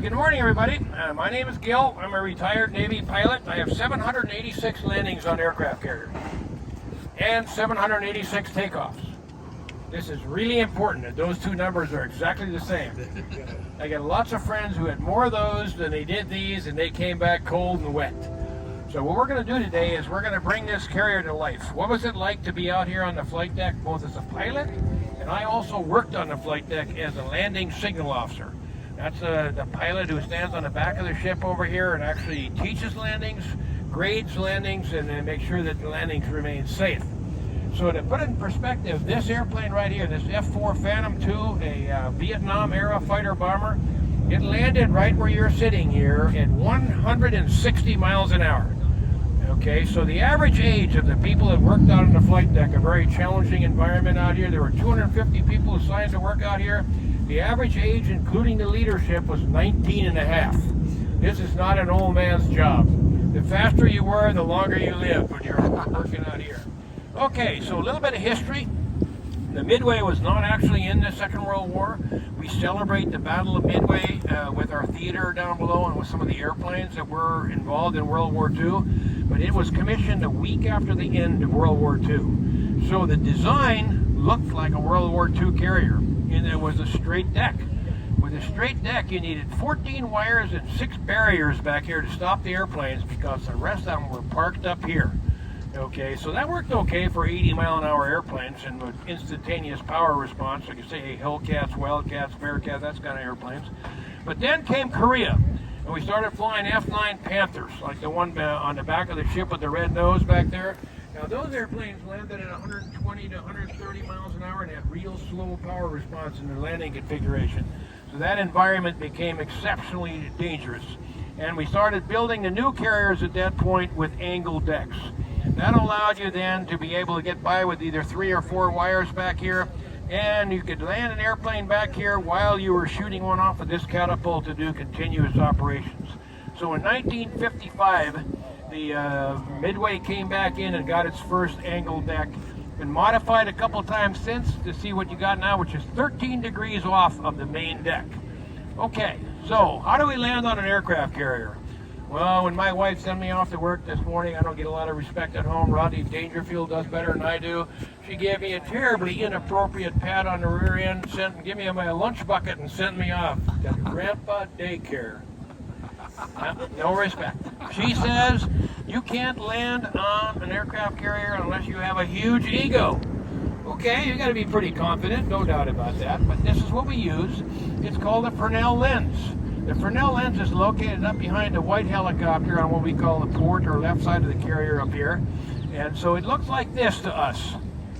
Good morning, everybody. My name is Gil. I'm a retired Navy pilot. I have 786 landings on aircraft carrier and 786 takeoffs. This is really important that those two numbers are exactly the same. I got lots of friends who had more of those than they did these, and they came back cold and wet. So what we're going to do today is we're going to bring this carrier to life. What was it like to be out here on the flight deck, both as a pilot, and I also worked on the flight deck as a landing signal officer. That's the pilot who stands on the back of the ship over here and actually teaches landings, grades landings, and then makes sure that the landings remain safe. So to put it in perspective, this airplane right here, this F-4 Phantom II, a Vietnam-era fighter bomber, it landed right where you're sitting here at 160 miles an hour. Okay, so the average age of the people that worked out on the flight deck, a very challenging environment out here, there were 250 people assigned to work out here. The average age, including the leadership, was 19 and a half. This is not an old man's job. The faster you were, the longer you lived when you're working out here. Okay, so a little bit of history. The Midway was not actually in the Second World War. We celebrate the Battle of Midway with our theater down below and with some of the airplanes that were involved in World War II. But it was commissioned a week after the end of World War II. So the design looked like a World War II carrier. And there was a straight deck. With a straight deck, you needed 14 wires and 6 barriers back here to stop the airplanes because the rest of them were parked up here. Okay, so that worked okay for 80-mile-an-hour airplanes and with instantaneous power response, like you say, Hellcats, Wildcats, Bearcats, that's kind of airplanes. But then came Korea, and we started flying F-9 Panthers, like the one on the back of the ship with the red nose back there. Now those airplanes landed at 120 to 130 miles an hour and had real slow power response in their landing configuration. So that environment became exceptionally dangerous. And we started building the new carriers at that point with angled decks. That allowed you then to be able to get by with either 3 or 4 wires back here, and you could land an airplane back here while you were shooting one off of this catapult to do continuous operations. So in 1955, the Midway came back in and got its first angled deck. Been modified a couple times since to see what you got now, which is 13 degrees off of the main deck. Okay, so how do we land on an aircraft carrier? Well, when my wife sent me off to work this morning, I don't get a lot of respect at home. Rodney Dangerfield does better than I do. She gave me a terribly inappropriate pat on the rear end, gave me my lunch bucket and sent me off to Grandpa Daycare. No respect. She says you can't land on an aircraft carrier unless you have a huge ego. Okay, you got to be pretty confident, no doubt about that, but this is what we use. It's called a Fresnel lens. The Fresnel lens is located up behind the white helicopter on what we call the port or left side of the carrier up here. And so it looks like this to us.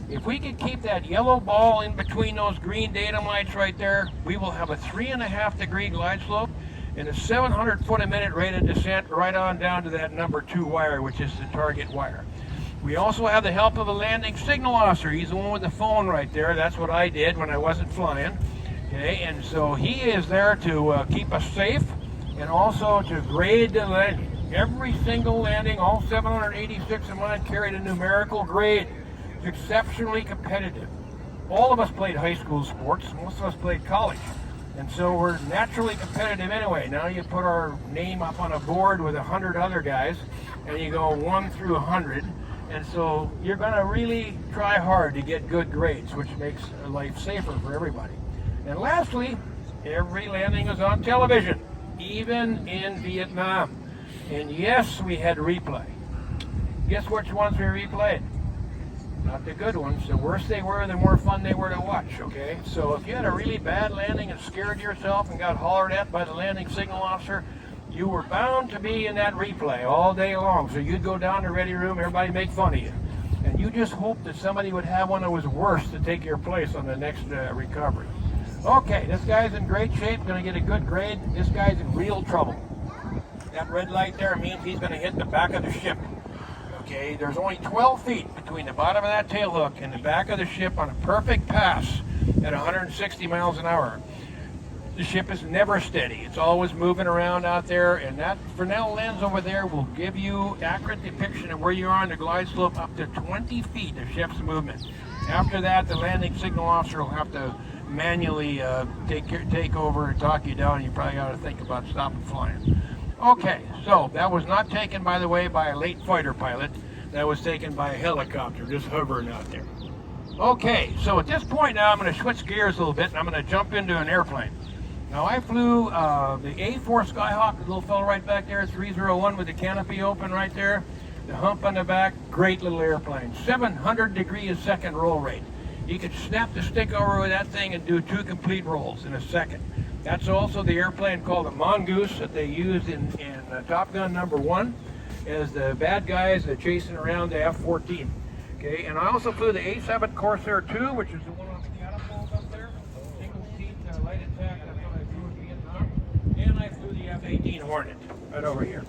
If we could keep that yellow ball in between those green datum lights right there, we will have a 3.5 degree glide slope and a 700 foot a minute rate of descent right on down to that number 2 wire, which is the target wire. We also have the help of a landing signal officer. He's the one with the phone right there. That's what I did when I wasn't flying. Okay, and so he is there to keep us safe and also to grade the landing. Every single landing, all 786 of mine carried a numerical grade. It's exceptionally competitive. All of us played high school sports. Most of us played college. And so we're naturally competitive anyway. Now you put our name up on a board with 100 other guys and you go 1 through 100. And so you're going to really try hard to get good grades, which makes life safer for everybody. And lastly, every landing is on television, even in Vietnam. And yes, we had replay. Guess which ones we replayed? Not the good ones. The worse they were, the more fun they were to watch, okay? So if you had a really bad landing and scared yourself and got hollered at by the landing signal officer, you were bound to be in that replay all day long. So you'd go down to ready room, everybody make fun of you. And you just hoped that somebody would have one that was worse to take your place on the next recovery. Okay, this guy's in great shape, going to get a good grade. This guy's in real trouble. That red light there means he's going to hit the back of the ship. Okay, there's only 12 feet between the bottom of that tail hook and the back of the ship on a perfect pass at 160 miles an hour. The ship is never steady. It's always moving around out there, and that Fresnel lens over there will give you accurate depiction of where you are on the glide slope up to 20 feet of ship's movement. After that, the landing signal officer will have to manually take over and talk you down, and you probably ought to think about stopping flying. Okay, so that was not taken, by the way, by a late fighter pilot. That was taken by a helicopter just hovering out there. Okay, so at this point now I'm going to switch gears a little bit, and I'm going to jump into an airplane. Now I flew the A4 Skyhawk, the little fellow right back there, 301 with the canopy open right there, the hump on the back, great little airplane, 700 degrees a second roll rate. You could snap the stick over with that thing and do 2 complete rolls in a second. That's also the airplane called the Mongoose that they used in Top Gun #1 as the bad guys that are chasing around the F-14. Okay, and I also flew the A7 Corsair II, which is the one on the catapult up there, single seat light attack. That's what I flew in Vietnam, and I flew the F-18 Hornet right over here.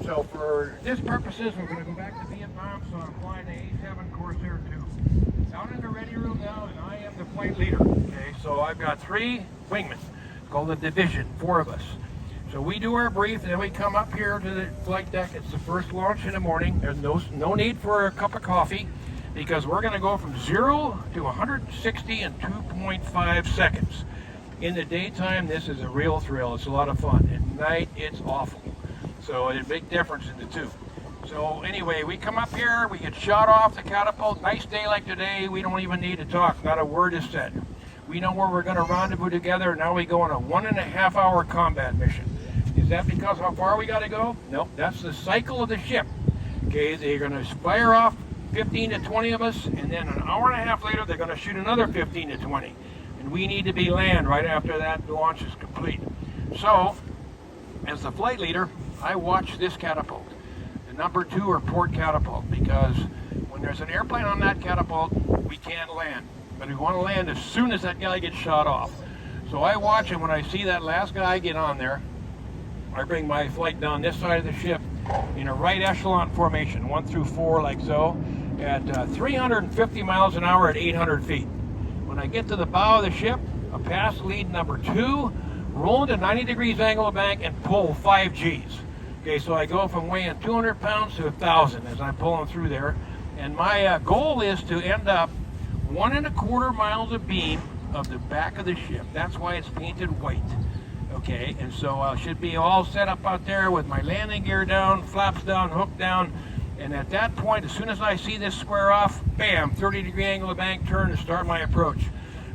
So for this purposes, we're going to go back to Vietnam. So I'm flying the A7 Corsair II. Down in the ready room now, and I am the flight leader. Okay, so I've got 3 wingmen called the division, 4 of us. So we do our brief, and then we come up here to the flight deck. It's the first launch in the morning. There's no need for a cup of coffee, because we're going to go from 0 to 160 in 2.5 seconds. In the daytime, this is a real thrill. It's a lot of fun. At night, it's awful. So there's a big difference in the two. So anyway, we come up here, we get shot off the catapult. Nice day like today, we don't even need to talk. Not a word is said. We know where we're going to rendezvous together. Now we go on a 1.5 hour combat mission. Is that because how far we got to go? Nope, that's the cycle of the ship. Okay, they're going to fire off 15 to 20 of us, and then an hour and a half later, they're going to shoot another 15 to 20. And we need to be land right after that launch is complete. So, as the flight leader, I watch this catapult, the #2 or port catapult, because when there's an airplane on that catapult, we can't land. But we want to land as soon as that guy gets shot off. So I watch, and when I see that last guy get on there, I bring my flight down this side of the ship in a right echelon formation, 1 through 4 like so, at 350 miles an hour at 800 feet. When I get to the bow of the ship, I pass lead #2, roll into 90 degrees angle of bank, and pull 5 Gs. Okay, so I go from weighing 200 pounds to 1,000 as I'm pulling through there. And my goal is to end up 1.25 miles of beam of the back of the ship. That's why it's painted white. Okay, and so I should be all set up out there with my landing gear down, flaps down, hook down, and at that point, as soon as I see this square off, bam, 30-degree angle of bank, turn and start my approach.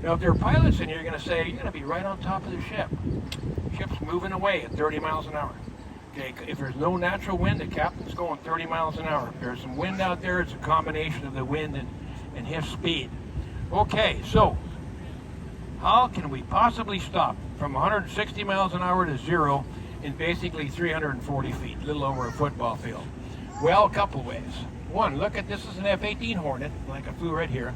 Now, if there are pilots in here, you're going to say, you're going to be right on top of the ship. Ship's moving away at 30 miles an hour. Okay, if there's no natural wind, the captain's going 30 miles an hour. If there's some wind out there, it's a combination of the wind and his speed. Okay, so how can we possibly stop from 160 miles an hour to 0 in basically 340 feet, a little over a football field? Well, a couple ways. One, look at this is an F-18 Hornet, like I flew right here.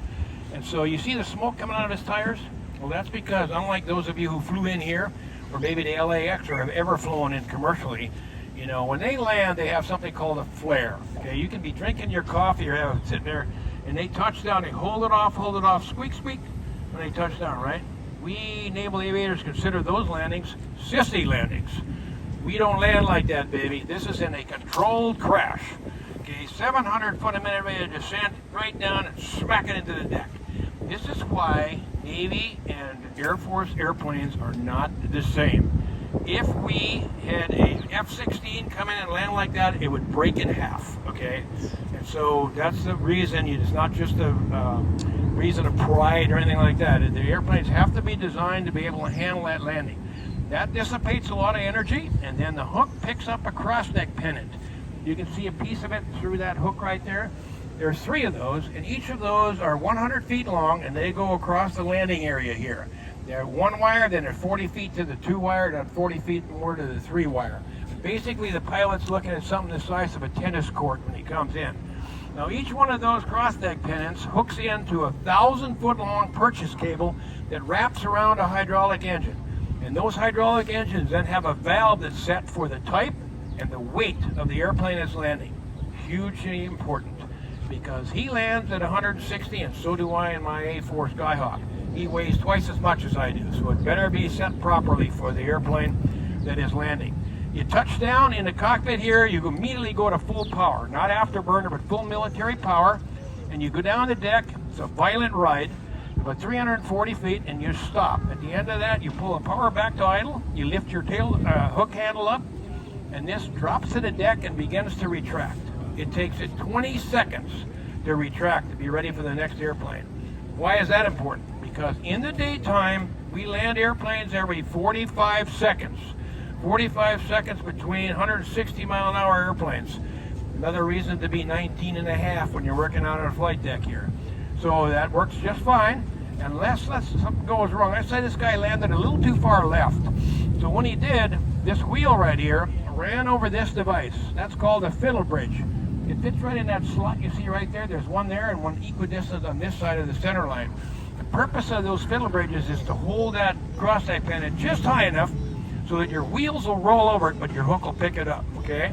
And so you see the smoke coming out of his tires? Well, that's because unlike those of you who flew in here, or maybe the LAX or have ever flown in commercially, you know, when they land, they have something called a flare. Okay, you can be drinking your coffee or have it sitting there, and they touch down, they hold it off, squeak, squeak, when they touch down, right? We naval aviators consider those landings sissy landings. We don't land like that, baby. This is in a controlled crash. Okay, 700 foot a minute rate of descent, right down and smack it into the deck. This is why Navy and Air Force airplanes are not the same. If we had a F-16 come in and land like that, it would break in half, okay? And so that's the reason. It's not just a reason of pride or anything like that. The airplanes have to be designed to be able to handle that landing. That dissipates a lot of energy, and then the hook picks up a cross-neck pennant. You can see a piece of it through that hook right there. There's 3 of those, and each of those are 100 feet long, and they go across the landing area here. They're 1 wire, then they're 40 feet to the 2 wire, then 40 feet more to the 3 wire. Basically, the pilot's looking at something the size of a tennis court when he comes in. Now, each one of those cross-neck pennants hooks into a 1,000-foot long purchase cable that wraps around a hydraulic engine. And those hydraulic engines then have a valve that's set for the type and the weight of the airplane that's landing. Hugely important, because he lands at 160, and so do I in my A4 Skyhawk. He weighs twice as much as I do, so it better be set properly for the airplane that is landing. You touch down in the cockpit here, you immediately go to full power, not afterburner, but full military power, and you go down the deck. It's a violent ride. about 340 feet, and you stop. At the end of that, you pull the power back to idle, you lift your tail hook handle up, and this drops to the deck and begins to retract. It takes it 20 seconds to retract to be ready for the next airplane. Why is that important? Because in the daytime, we land airplanes every 45 seconds. 45 seconds between 160 mile an hour airplanes. Another reason to be 19 and a half when you're working out on a flight deck here. So that works just fine, unless something goes wrong. Let's say this guy landed a little too far left. So when he did, this wheel right here ran over this device. That's called a fiddle bridge. It fits right in that slot you see right there. There's one there and one equidistant on this side of the center line. The purpose of those fiddle bridges is to hold that cross-type pennant just high enough so that your wheels will roll over it, but your hook will pick it up, okay?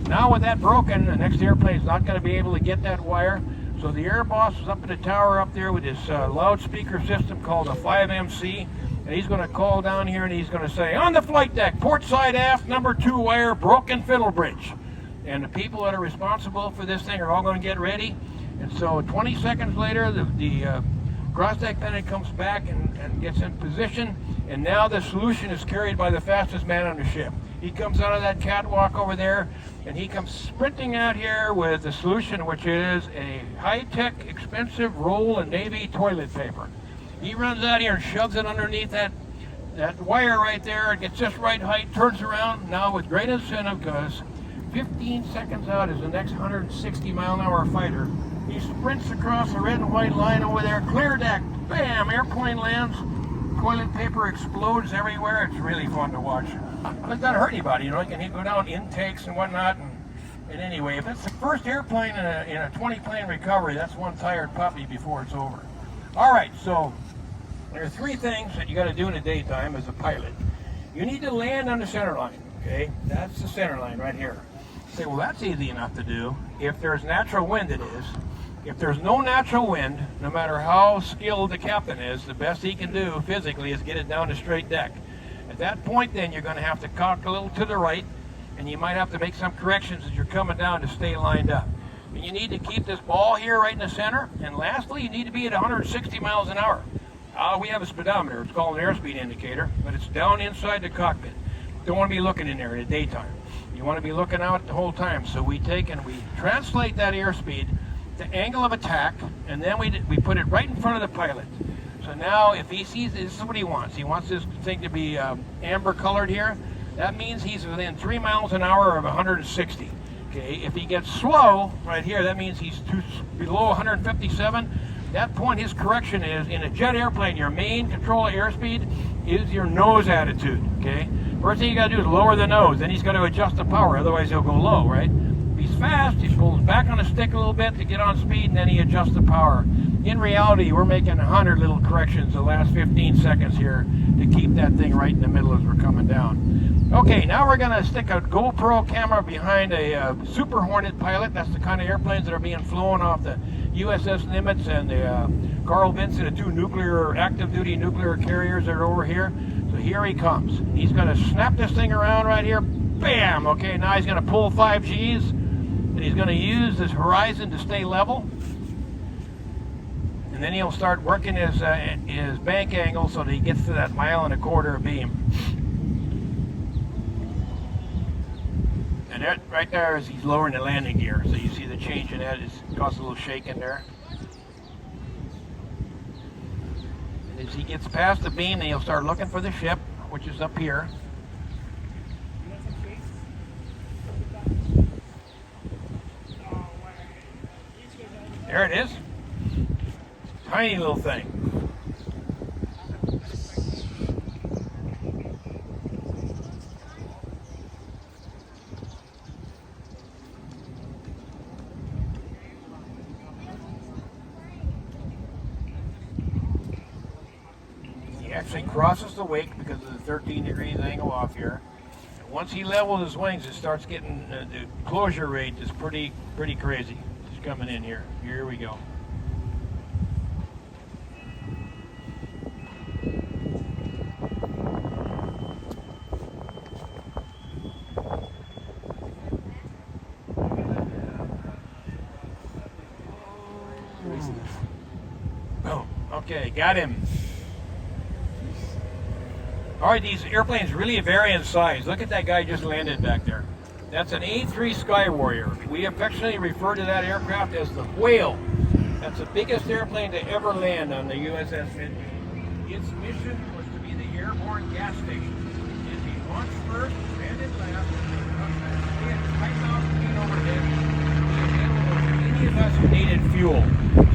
Now with that broken, the next airplane is not going to be able to get that wire. So the air boss is up in the tower up there with his loudspeaker system called a 5MC, and he's going to call down here and he's going to say, on the flight deck, port side aft, number 2 wire, broken fiddle bridge. And the people that are responsible for this thing are all going to get ready. And so 20 seconds later, the cross-deck pennant comes back and gets in position, and now the solution is carried by the fastest man on the ship. He comes out of that catwalk over there, and he comes sprinting out here with the solution, which is a high-tech, expensive roll of Navy toilet paper. He runs out here and shoves it underneath that wire right there. It gets just right height, turns around, now with great incentive, because 15 seconds out is the next 160 mile an hour fighter. He sprints across the red and white line over there, clear deck, bam, airplane lands, toilet paper explodes everywhere. It's really fun to watch. But it doesn't hurt anybody, you know, he can go down intakes and whatnot. And anyway, if it's the first airplane in a 20 plane recovery, that's one tired puppy before it's over. All right, so there are 3 things that you got to do in the daytime as a pilot. You need to land on the center line, okay? That's the center line right here. You say, well, that's easy enough to do. If there's natural wind, it is. If there's no natural wind, no matter how skilled the captain is, the best he can do physically is get it down to straight deck. At that point, then, you're going to have to cock a little to the right, and you might have to make some corrections as you're coming down to stay lined up. And you need to keep this ball here right in the center, and lastly, you need to be at 160 miles an hour. We have a speedometer. It's called an airspeed indicator, but it's down inside the cockpit. Don't want to be looking in there in the daytime. You want to be looking out the whole time. So we take and we translate that airspeed to angle of attack, and then we put it right in front of the pilot. So now if he sees, this is what he wants. He wants this thing to be amber colored here. That means he's within 3 miles an hour of 160. Okay, if he gets slow right here, that means he's below 157. At that point, his correction is, in a jet airplane, your main control of airspeed is your nose attitude. Okay, first thing you got to do is lower the nose. Then he's got to adjust the power, otherwise he'll go low, right? If he's fast, he pulls back on the stick a little bit to get on speed, and then he adjusts the power. In reality, we're making 100 little corrections the last 15 seconds here to keep that thing right in the middle as we're coming down. Okay, now we're going to stick a GoPro camera behind a Super Hornet pilot. That's the kind of airplanes that are being flown off the USS Nimitz and the Carl Vinson, the 2 active-duty nuclear carriers that are over here. So here he comes. He's going to snap this thing around right here. Bam! Okay, now he's going to pull 5 Gs, and he's going to use this horizon to stay level. And then he'll start working his bank angle so that he gets to that 1.25 miles beam. And that right there is he's lowering the landing gear. So you see the change in that. It's caused a little shake in there. And as he gets past the beam, then he'll start looking for the ship, which is up here. There it is. Tiny little thing. He actually crosses the wake because of the 13 degrees angle off here. And once he levels his wings, it starts getting the closure rate is pretty crazy. It's coming in here. Here we go. Boom. Okay, got him. All right, these airplanes really vary in size. Look at that guy just landed back there. That's an A3 Sky Warrior. We affectionately refer to that aircraft as the Whale. That's the biggest airplane to ever land on the USS Ret. Its mission was to be the airborne gas station. It'd be launched first, landed last, and stay at 5,000 feet overhead to be available for any of us who needed fuel.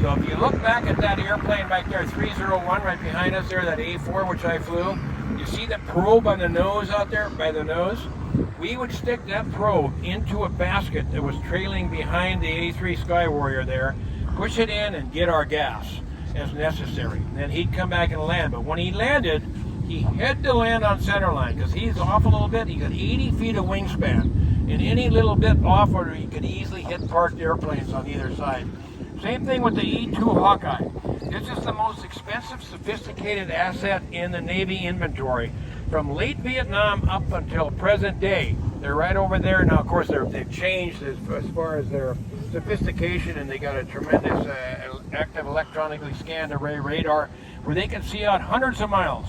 So if you look back at that airplane back there, 301 right behind us there, that A4 which I flew, you see the probe on the nose out there, by the nose? We would stick that probe into a basket that was trailing behind the A3 Sky Warrior there, push it in and get our gas as necessary. Then he'd come back and land. But when he landed, he had to land on center line because he's off a little bit. He got 80 feet of wingspan. And any little bit off or he could easily hit parked airplanes on either side. Same thing with the E2 Hawkeye. This is the most expensive, sophisticated asset in the Navy inventory. From late Vietnam up until present day. They're right over there. Now, of course, they've changed as far as their sophistication, and they got a tremendous active electronically scanned array radar where they can see out hundreds of miles,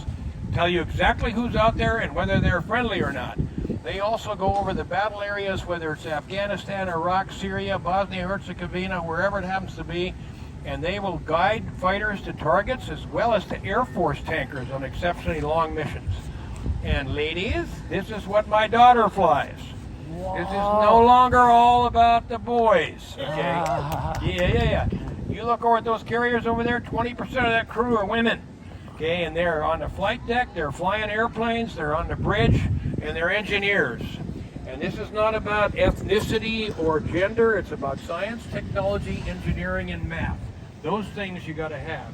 tell you exactly who's out there and whether they're friendly or not. They also go over the battle areas, whether it's Afghanistan, Iraq, Syria, Bosnia-Herzegovina, wherever it happens to be, and they will guide fighters to targets as well as to Air Force tankers on exceptionally long missions. And ladies, this is what my daughter flies. Wow. This is no longer all about the boys, okay? Yeah. You look over at those carriers over there, 20% of that crew are women, okay? And they're on the flight deck, they're flying airplanes, they're on the bridge, and they're engineers. And this is not about ethnicity or gender, it's about science, technology, engineering, and math. Those things you gotta have.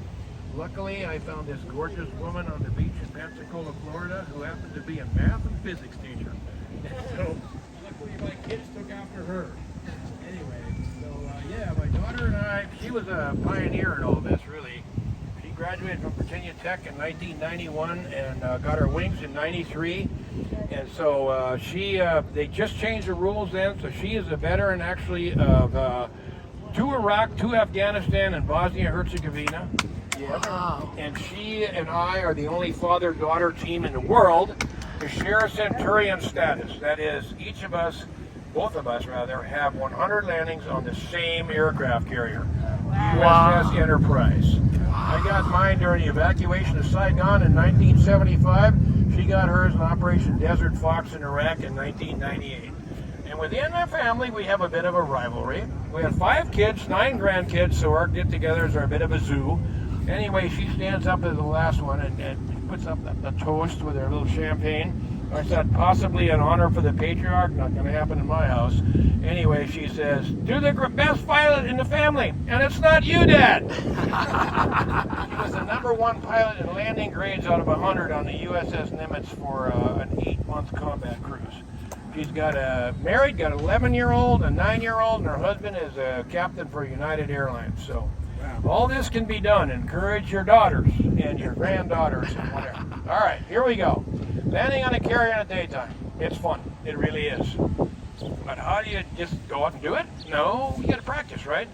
Luckily, I found this gorgeous woman on the beach in Pensacola, Florida, who happened to be a math and physics teacher. So, luckily my kids took after her. Anyway, so yeah, my daughter and I, she was a pioneer in all this, really. She graduated from Virginia Tech in 1991 and got her wings in 93. And so they just changed the rules then, so she is a veteran actually of 2 Iraq, 2 Afghanistan, and Bosnia-Herzegovina. Yeah. Wow. And she and I are the only father-daughter team in the world to share a Centurion status. That is, each of us, both of us rather, have 100 landings on the same aircraft carrier, USS Enterprise. I got mine during the evacuation of Saigon in 1975. She got hers in Operation Desert Fox in Iraq in 1998. And within our family, we have a bit of a rivalry. We have 5 kids, 9 grandkids, so our get-togethers are a bit of a zoo. Anyway, she stands up as the last one and puts up the toast with her little champagne. I said, possibly an honor for the patriarch, not going to happen in my house. Anyway, she says, "Do the best pilot in the family, and it's not you, Dad." She was the #1 pilot in landing grades out of 100 on the USS Nimitz for an 8-month combat cruise. She's got married, got an 11-year-old, a 9-year-old, and her husband is a captain for United Airlines. So all this can be done. Encourage your daughters and your granddaughters and whatever. All right, here we go. Landing on a carrier in the daytime. It's fun. It really is. But how do you just go out and do it? No, you got to practice, right?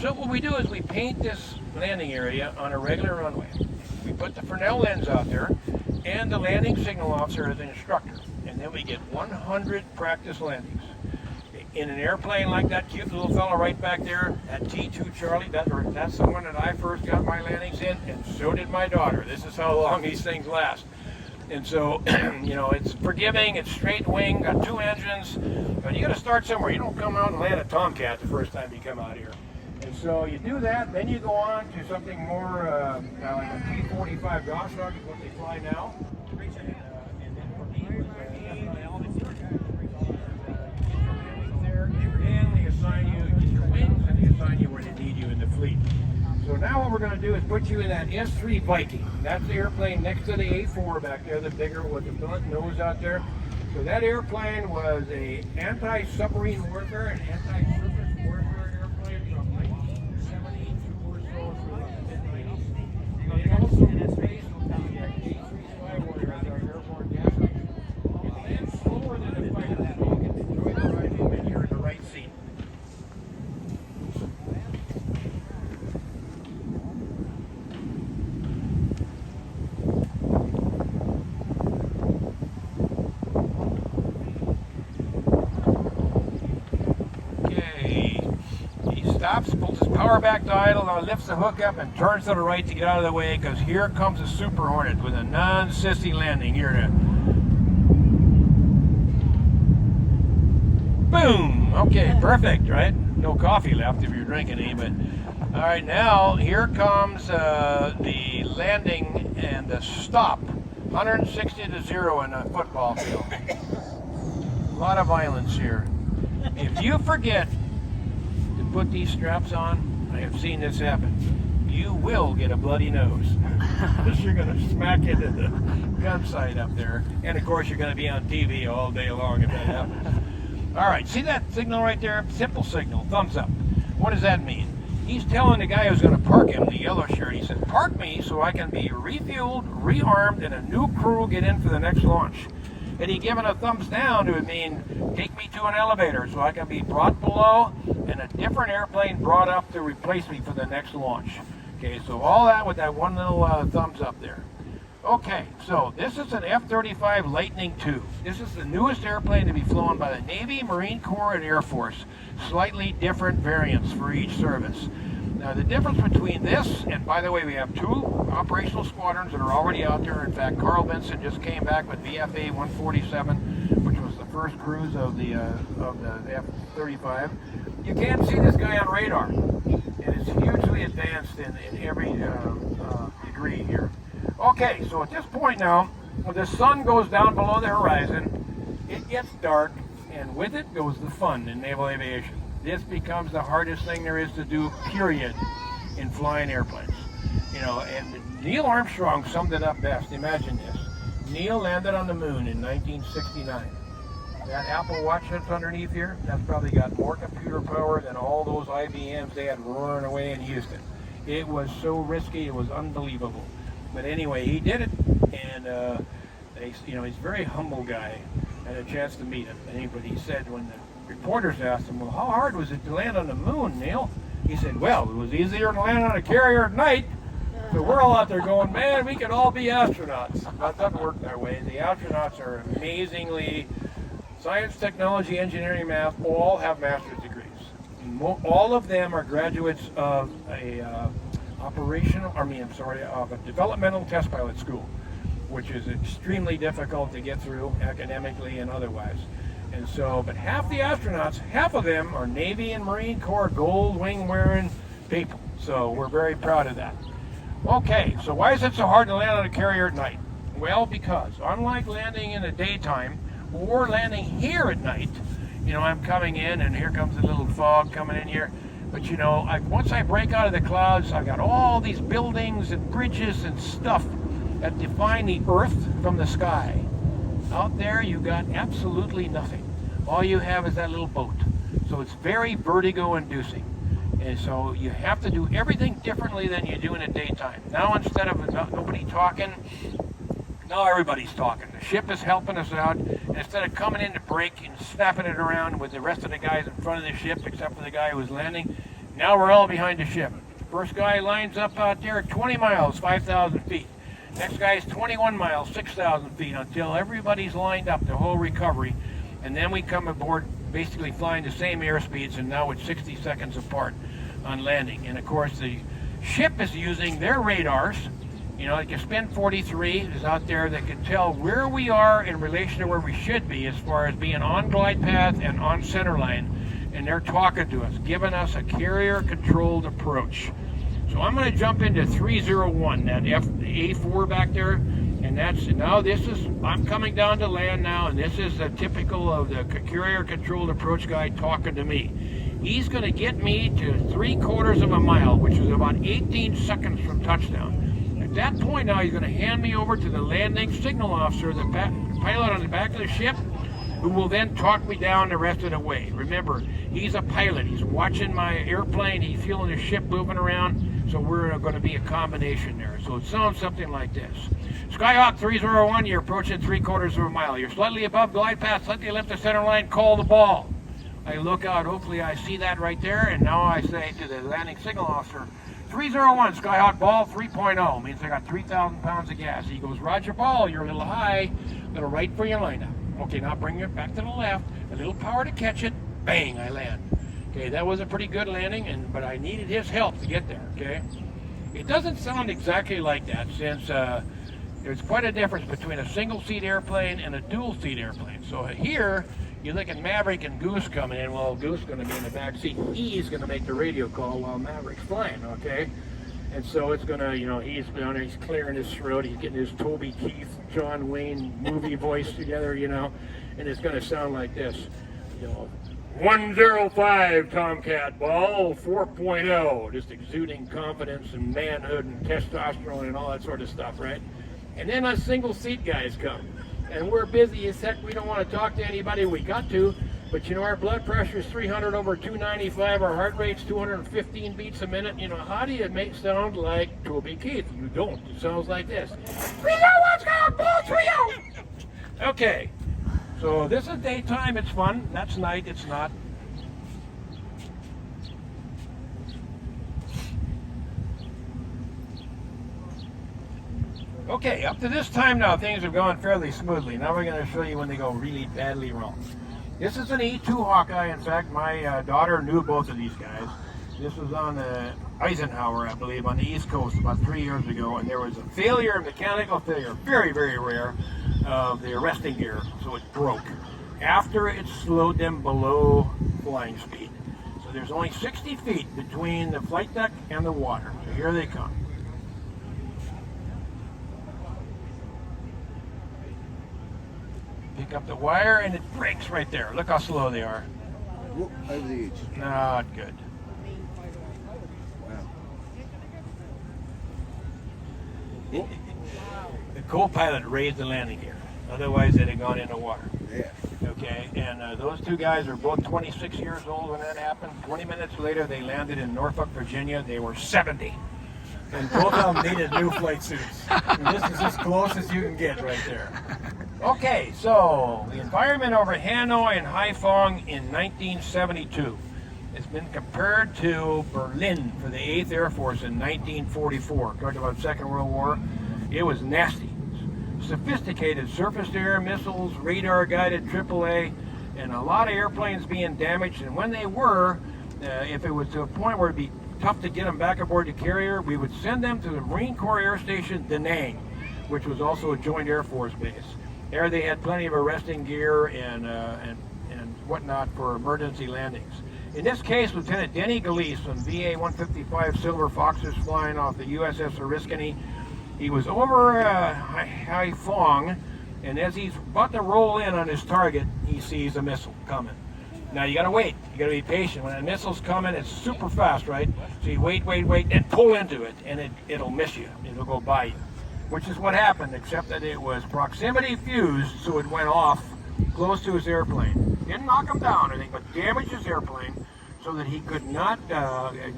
So what we do is we paint this landing area on a regular runway. We put the Fresnel lens out there and the landing signal officer as an instructor. And then we get 100 practice landings. In an airplane like that cute little fellow right back there, that T2 Charlie, that's the one that I first got my landings in, and so did my daughter. This is how long these things last. And so, you know, it's forgiving, it's straight wing, got 2 engines, but you got to start somewhere. You don't come out and land a Tomcat the first time you come out here. And so you do that, then you go on to something more like a T-45 Goshawk is what they fly now. And then for me, and they assign you your wings, and they assign you where they need you in the fleet. So now what we're going to do is put you in that S-3A Viking. That's the airplane next to the A4 back there, the bigger with the blunt nose out there. So that airplane was a anti-submarine warfare and anti-surface warfare airplane from 1972 or so through the mid-90s. It also was based on the A3 Sky Warrior as our airborne gas station. It lands slower than a fighter, so you can enjoy the ride home and you're in the right seat. stops, pulls his power back to idle, now lifts the hook up and turns to the right to get out of the way, because here comes a Super Hornet with a non-sissy landing here to boom. Okay, perfect, right? No coffee left if you're drinking any, but all right, now here comes the landing and the stop. 160 to 0 in a football field. A lot of violence here. If you forget to put these straps on, I have seen this happen, you will get a bloody nose. Because you're going to smack into the gun sight up there. And of course, you're going to be on TV all day long if that happens. All right, see that signal right there? Simple signal, thumbs up. What does that mean? He's telling the guy who's going to park him, the yellow shirt, he said, park me so I can be refueled, rearmed, and a new crew get in for the next launch. And he given a thumbs down, it would mean, take me to an elevator so I can be brought below and a different airplane brought up to replace me for the next launch. Okay, so all that with that one little thumbs up there. Okay, so this is an F-35 Lightning II. This is the newest airplane to be flown by the Navy, Marine Corps, and Air Force. Slightly different variants for each service. Now the difference between this, and by the way, we have 2 operational squadrons that are already out there. In fact, Carl Benson just came back with VFA 147, which was the first cruise of the F-35. You can't see this guy on radar, and it's hugely advanced in every degree here. Okay, so at this point now, when the sun goes down below the horizon, it gets dark, and with it goes the fun in naval aviation. This becomes the hardest thing there is to do, period, in flying airplanes. You know, and Neil Armstrong summed it up best. Imagine this. Neil landed on the moon in 1969. That Apple Watch that's underneath here, that's probably got more computer power than all those IBMs they had roaring away in Houston. It was so risky, it was unbelievable. But anyway, he did it, and he's a very humble guy. I had a chance to meet him, but he said when the reporters asked him, well, how hard was it to land on the moon, Neil? He said, well, it was easier to land on a carrier at night. So we're all out there going, man, we could all be astronauts. But it doesn't work that way. The astronauts are amazingly, science, technology, engineering, math, all have master's degrees. All of them are graduates of a of a developmental test pilot school, which is extremely difficult to get through academically and otherwise. And so, but half the astronauts, half of them are Navy and Marine Corps gold wing wearing people. So we're very proud of that. Okay, so why is it so hard to land on a carrier at night? Well, because unlike landing in the daytime or landing here at night, I'm coming in and here comes a little fog coming in here. But once I break out of the clouds, I've got all these buildings and bridges and stuff that define the earth from the sky. Out there, you got absolutely nothing. All you have is that little boat. So it's very vertigo-inducing. And so you have to do everything differently than you do in the daytime. Now, instead of nobody talking, now everybody's talking. The ship is helping us out. And instead of coming in to brake and snapping it around with the rest of the guys in front of the ship, except for the guy who was landing, now we're all behind the ship. First guy lines up out there at 20 miles, 5,000 feet. Next guy's 21 miles, 6,000 feet, until everybody's lined up, the whole recovery. And then we come aboard basically flying the same airspeeds, and now it's 60 seconds apart on landing. And of course, the ship is using their radars. Like Spin 43 is out there that can tell where we are in relation to where we should be as far as being on glide path and on center line. And they're talking to us, giving us a carrier-controlled approach. So I'm going to jump into 301, that A4 back there, and I'm coming down to land now, and this is typical of the carrier-controlled approach guy talking to me. He's going to get me to 3/4 of a mile, which is about 18 seconds from touchdown. At that point now, he's going to hand me over to the landing signal officer, the pilot on the back of the ship, who will then talk me down the rest of the way. Remember, he's a pilot. He's watching my airplane. He's feeling the ship moving around. So we're going to be a combination there. So it sounds something like this. Skyhawk 301, you're approaching 3/4 of a mile. You're slightly above glide path, slightly left the center line, call the ball. I look out, hopefully I see that right there, and now I say to the landing signal officer, 301, Skyhawk ball 3.0, means I got 3,000 pounds of gas. He goes, Roger ball, you're a little high, a little right for your lineup. Okay, now bring it back to the left, a little power to catch it, bang, I land. Okay, that was a pretty good landing, but I needed his help to get there, okay? It doesn't sound exactly like that since there's quite a difference between a single-seat airplane and a dual-seat airplane. So here, you look at Maverick and Goose coming in. Well, Goose is going to be in the back seat. He's going to make the radio call while Maverick's flying, okay? And so it's going to, you know, he's down there, he's clearing his throat, he's getting his Toby Keith, John Wayne movie voice together, you know, and it's going to sound like this, you know, 105 Tomcat ball 4.0, just exuding confidence and manhood and testosterone and all that sort of stuff, right? And then us single seat guys come, and we're busy as heck. We don't want to talk to anybody. We got to, but you know, our blood pressure is 300 over 295. Our heart rate's 215 beats a minute. You know, how do you make sound like Toby Keith? You don't. It sounds like this. We know what's going on, Trio. Okay, so this is daytime. It's fun. That's night. It's not. Okay, up to this time now, things have gone fairly smoothly. Now we're going to show you when they go really badly wrong. This is an E2 Hawkeye. In fact, my daughter knew both of these guys. This was on the Eisenhower, I believe, on the East Coast about 3 years ago, and there was a failure, a mechanical failure, very, very rare, of the arresting gear, so it broke after it slowed them below flying speed. So there's only 60 feet between the flight deck and the water. So here they come. Pick up the wire and it breaks right there. Look how slow they are. Whoop, over the edge. Not good. Wow. The co-pilot raised the landing gear. Otherwise, they'd have gone in the water. Yeah. Okay, and those two guys are both 26 years old when that happened. 20 minutes later, they landed in Norfolk, Virginia. They were 70. And both of them needed new flight suits. And this is as close as you can get right there. Okay, so the environment over Hanoi and Haiphong in 1972 has been compared to Berlin for the 8th Air Force in 1944. Talking about Second World War, it was nasty. Sophisticated surface-to-air missiles, radar-guided AAA, and a lot of airplanes being damaged. And when they were, if it was to a point where it'd be tough to get them back aboard the carrier, we would send them to the Marine Corps Air Station Da Nang, which was also a joint Air Force base. There they had plenty of arresting gear and whatnot for emergency landings. In this case, Lieutenant Denny Galeese on VA-155 Silver Foxes flying off the USS Oriskany. He was over Haiphong, and as he's about to roll in on his target, he sees a missile coming. Now you gotta wait, you gotta be patient. When a missile's coming, it's super fast, right? So you wait, and pull into it, and it'll miss you, it'll go by you. Which is what happened, except that it was proximity fused, so it went off close to his airplane. Didn't knock him down or anything, but damaged his airplane so that he could not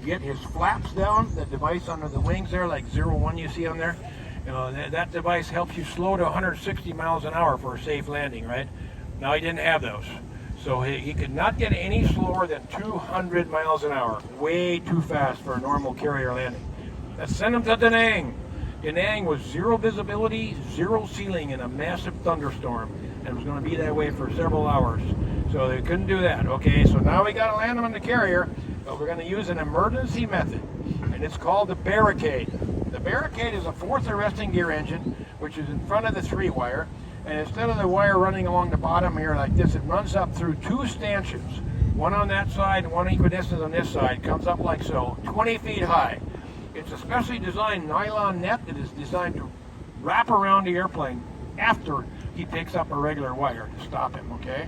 get his flaps down, the device under the wings there, like 01 you see on there. You know, that device helps you slow to 160 miles an hour for a safe landing, right? Now he didn't have those. So he could not get any slower than 200 miles an hour. Way too fast for a normal carrier landing. Let's send him to Da Nang. Da Nang was zero visibility, zero ceiling in a massive thunderstorm, and it was going to be that way for several hours. So they couldn't do that. Okay, so now we got to land them on the carrier, but we're going to use an emergency method, and it's called the barricade. The barricade is a fourth arresting gear engine, which is in front of the 3-wire, and instead of the wire running along the bottom here like this, it runs up through 2 stanchions, one on that side and one equidistant on this side, comes up like so, 20 feet high. It's a specially designed nylon net that is designed to wrap around the airplane after he picks up a regular wire to stop him, okay?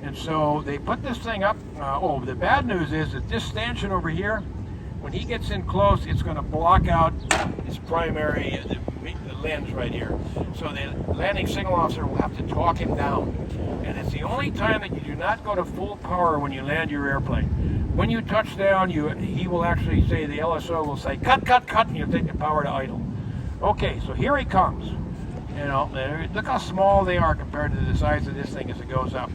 And so they put this thing up. The bad news is that this stanchion over here, when he gets in close, it's going to block out his primary, the lens right here. So the landing signal officer will have to talk him down. And it's the only time that you do not go to full power when you land your airplane. When you touch down, he will actually say, the LSO will say, cut, and you'll take the power to idle. Okay, so here he comes. You know, look how small they are compared to the size of this thing as it goes up.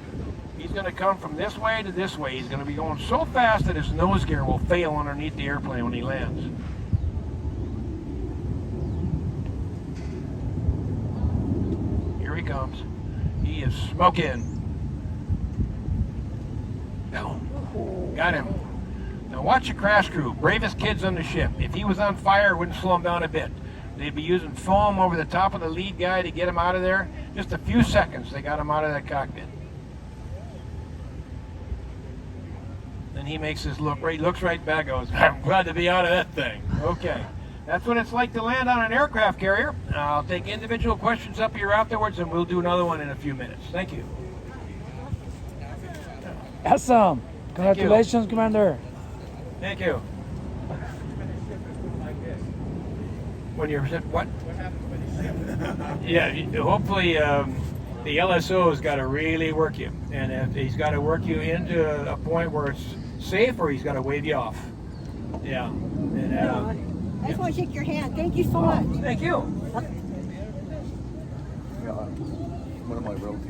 He's going to come from this way to this way. He's going to be going so fast that his nose gear will fail underneath the airplane when he lands. Here he comes. He is smoking. Boom. Got him. Now watch the crash crew, bravest kids on the ship. If he was on fire, it wouldn't slow him down a bit. They'd be using foam over the top of the lead guy to get him out of there. Just a few seconds, they got him out of that cockpit. And he makes his look right, looks right back, goes, I'm glad to be out of that thing. Okay. That's what it's like to land on an aircraft carrier. I'll take individual questions up here afterwards, and we'll do another one in a few minutes. Thank you. Awesome. Congratulations, Commander. Thank you. When you're what? Yeah, hopefully the LSO's got to really work you, and if he's got to work you into a point where it's safe, or he's got to wave you off. Yeah. And, I just want to shake your hand. Thank you so much. Thank you. Yeah, one of my relatives.